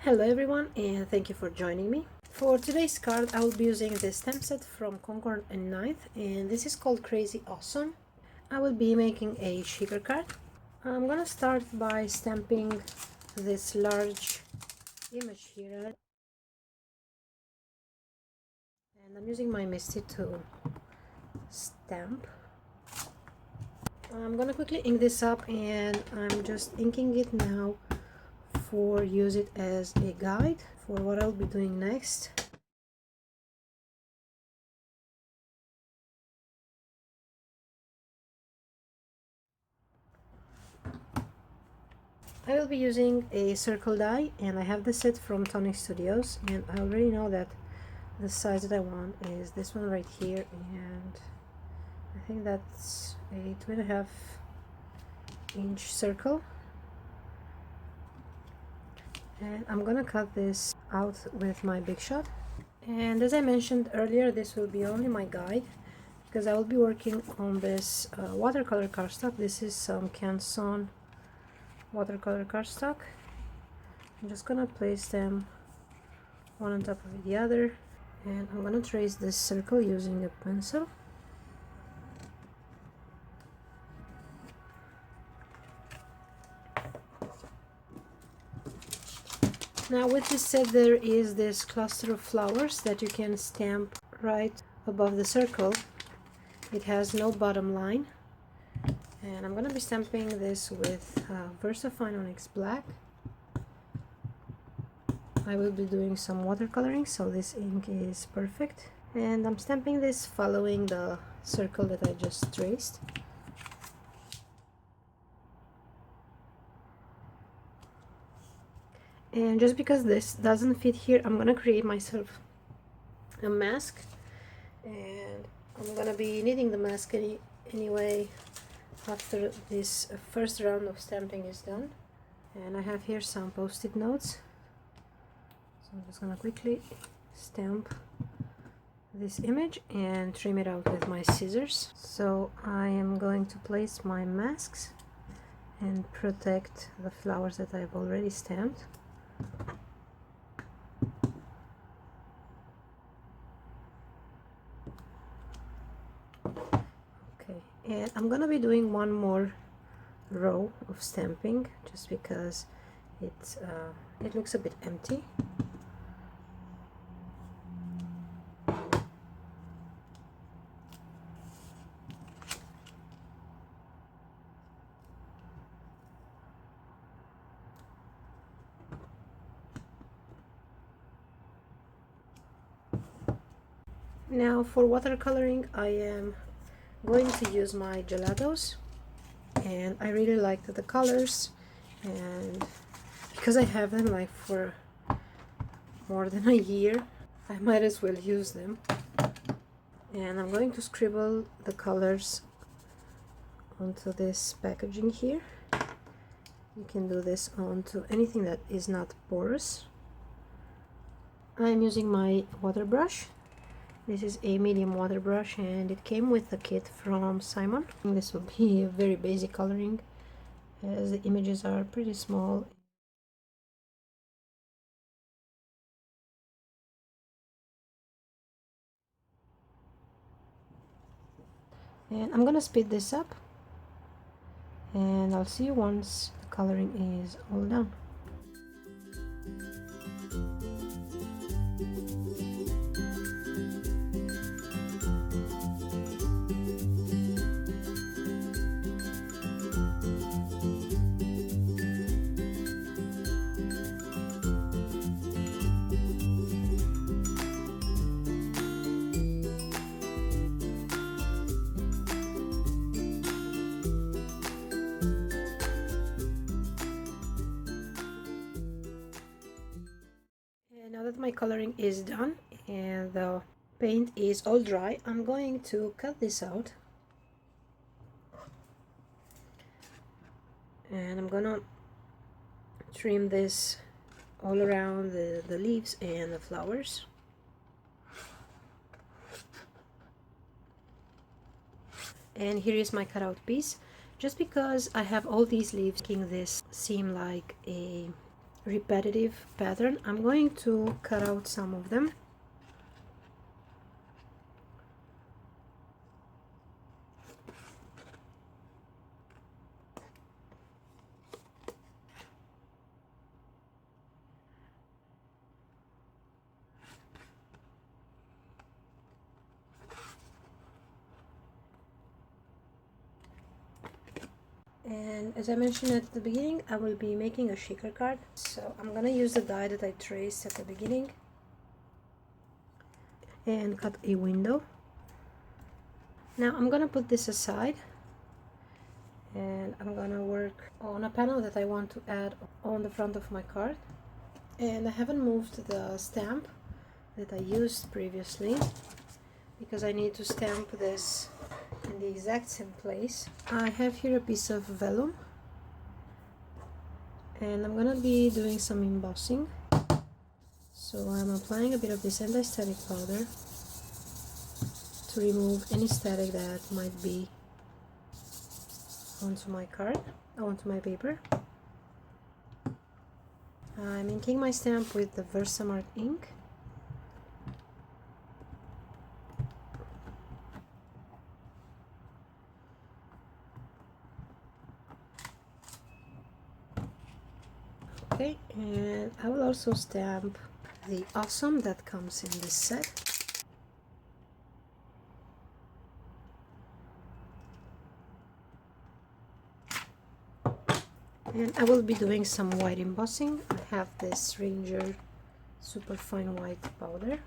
Hello everyone, and thank you for joining me. For today's card I will be using this stamp set from Concord 9th, and this is called Crazy Awesome. I will be making a shaker card. I'm gonna start by stamping this large image here, and I'm using my Misty to stamp. I'm gonna quickly ink this up, and I'm just inking it now for use it as a guide for what I'll be doing next. I will be using a circle die, and I have this set from Tonic Studios, and I already know that the size that I want is this one right here, and I think that's a 2.5-inch circle. And I'm gonna cut this out with my Big Shot. And as I mentioned earlier, this will be only my guide because I will be working on this watercolor cardstock. This is some Canson watercolor cardstock. I'm just gonna place them one on top of the other, and I'm gonna trace this circle using a pencil. Now with this set there is this cluster of flowers that you can stamp right above the circle. It has no bottom line, and I'm gonna be stamping this with VersaFine Onyx Black. I will be doing some watercoloring, so this ink is perfect. And I'm stamping this following the circle that I just traced. And just because this doesn't fit here, I'm gonna create myself a mask, and I'm gonna be needing the mask anyway after this first round of stamping is done. And I have here some post-it notes, so I'm just gonna quickly stamp this image and trim it out with my scissors. So I am going to place my masks and protect the flowers that I've already stamped. Okay, and I'm gonna be doing one more row of stamping just because it looks a bit empty. Now for watercoloring, I am going to use my gelatos, and I really liked the colors, and because I have them like for more than a year, I might as well use them. And I'm going to scribble the colors onto this packaging here. You can do this onto anything that is not porous. I'm using my water brush. This is a medium water brush, and it came with the kit from Simon. This will be a very basic coloring as the images are pretty small. And I'm gonna speed this up, and I'll see you once the coloring is all done. Now that my coloring is done and the paint is all dry, I'm going to cut this out, and I'm gonna trim this all around the leaves and the flowers. And here is my cutout piece. Just because I have all these leaves, making this seem like a repetitive pattern, I'm going to cut out some of them. And as I mentioned at the beginning, I will be making a shaker card. So I'm gonna use the die that I traced at the beginning and cut a window. Now I'm gonna put this aside and I'm gonna work on a panel that I want to add on the front of my card. And I haven't moved the stamp that I used previously because I need to stamp this in the exact same place. I have here a piece of vellum and I'm gonna be doing some embossing. So I'm applying a bit of this anti-static powder to remove any static that might be onto my card, onto my paper. I'm inking my stamp with the Versamark ink. Okay, and I will also stamp the Awesome that comes in this set. And I will be doing some white embossing. I have this Ranger super fine white powder.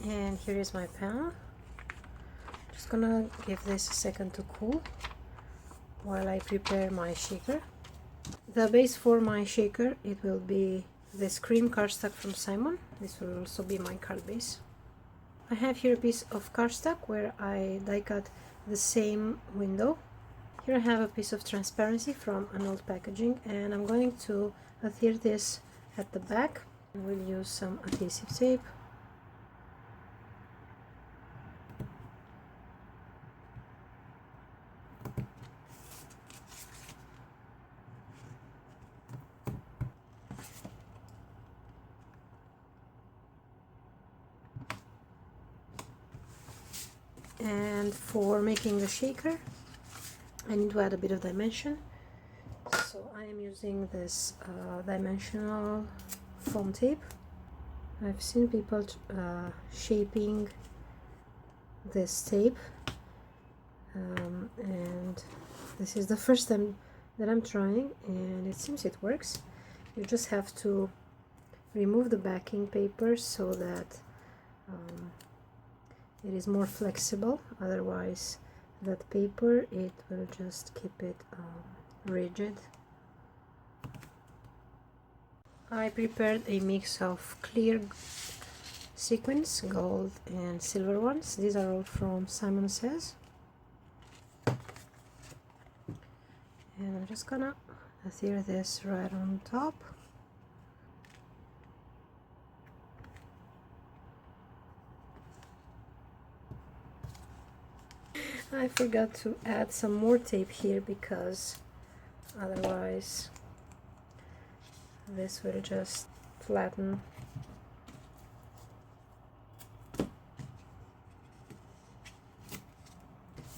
And here is my panel. Just gonna give this a second to cool while I prepare my shaker. The base for my shaker, it will be this cream cardstock from Simon. This will also be my card base. I have here a piece of cardstock where I die cut the same window. Here I have a piece of transparency from an old packaging and I'm going to adhere this at the back. We'll use some adhesive tape. And for making the shaker, I need to add a bit of dimension. So I am using this dimensional foam tape. I've seen people shaping this tape, and this is the first time that I'm trying, and it seems it works. You just have to remove the backing paper so that it is more flexible, otherwise that paper, it will just keep it rigid. I prepared a mix of clear sequins, gold and silver ones. These are all from Simon Says. And I'm just gonna adhere this right on top. I forgot to add some more tape here because otherwise this will just flatten.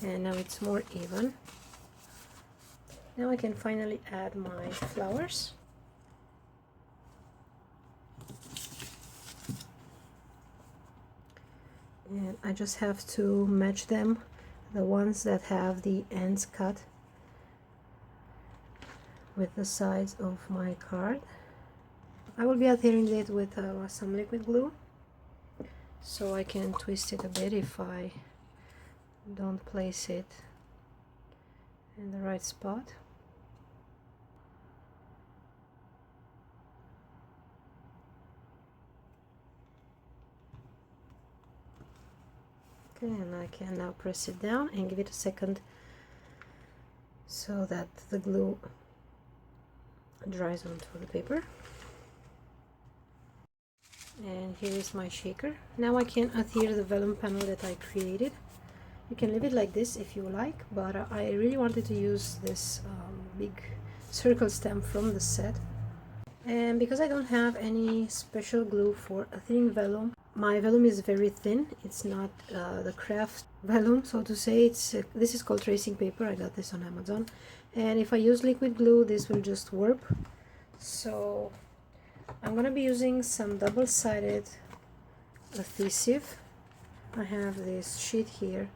And now it's more even. Now I can finally add my flowers. And I just have to match them, the ones that have the ends cut, with the sides of my card. I will be adhering it with some liquid glue so I can twist it a bit if I don't place it in the right spot. Okay, and I can now press it down and give it a second so that the glue dries onto the paper. And here is my shaker. Now I can adhere the vellum panel that I created. You can leave it like this if you like, but I really wanted to use this big circle stamp from the set. And because I don't have any special glue for adhering vellum, my vellum is very thin. It's not the craft vellum, so to say. This is called tracing paper. I got this on Amazon. And if I use liquid glue, this will just warp. So I'm gonna be using some double-sided adhesive. I have this sheet here,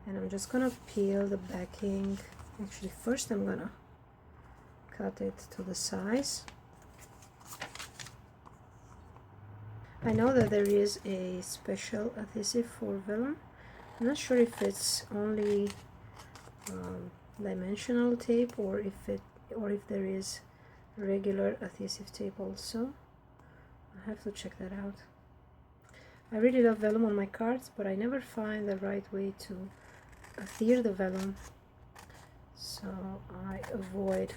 and I'm just gonna peel the backing. Actually, first I'm gonna cut it to the size. I know that there is a special adhesive for vellum. I'm not sure if it's only dimensional tape or if there is regular adhesive tape also. I have to check that out. I really love vellum on my cards, but I never find the right way to adhere the vellum, so I avoid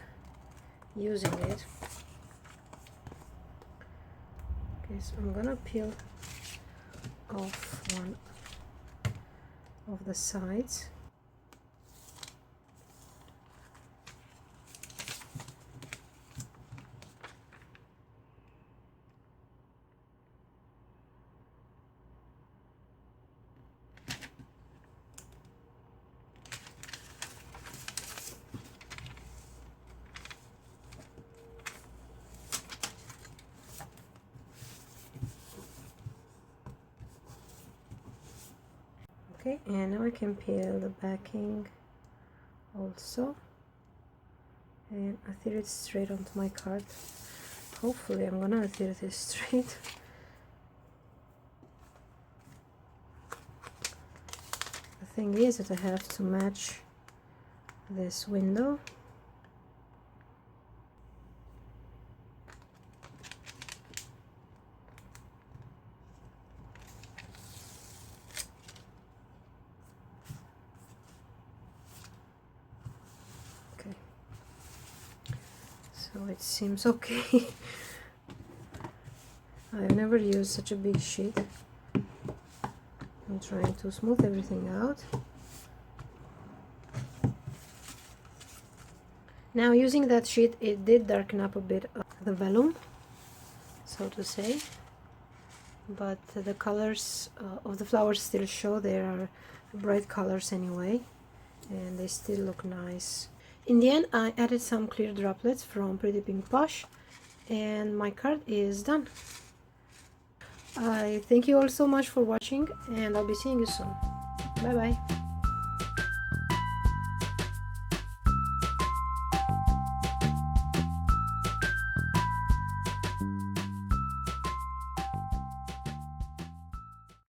using it. Okay, so I'm gonna peel off one of the sides. Okay, and now I can peel the backing also and adhere it straight onto my card. Hopefully I'm gonna adhere this straight. The thing is that I have to match this window. So it seems okay. I've never used such a big sheet. I'm trying to smooth everything out. Now using that sheet, it did darken up a bit of the vellum, so to say, but the colors of the flowers still show. There are bright colors anyway, and they still look nice. In the end, I added some clear droplets from Pretty Pink Posh, and my card is done. I thank you all so much for watching, and I'll be seeing you soon. Bye bye.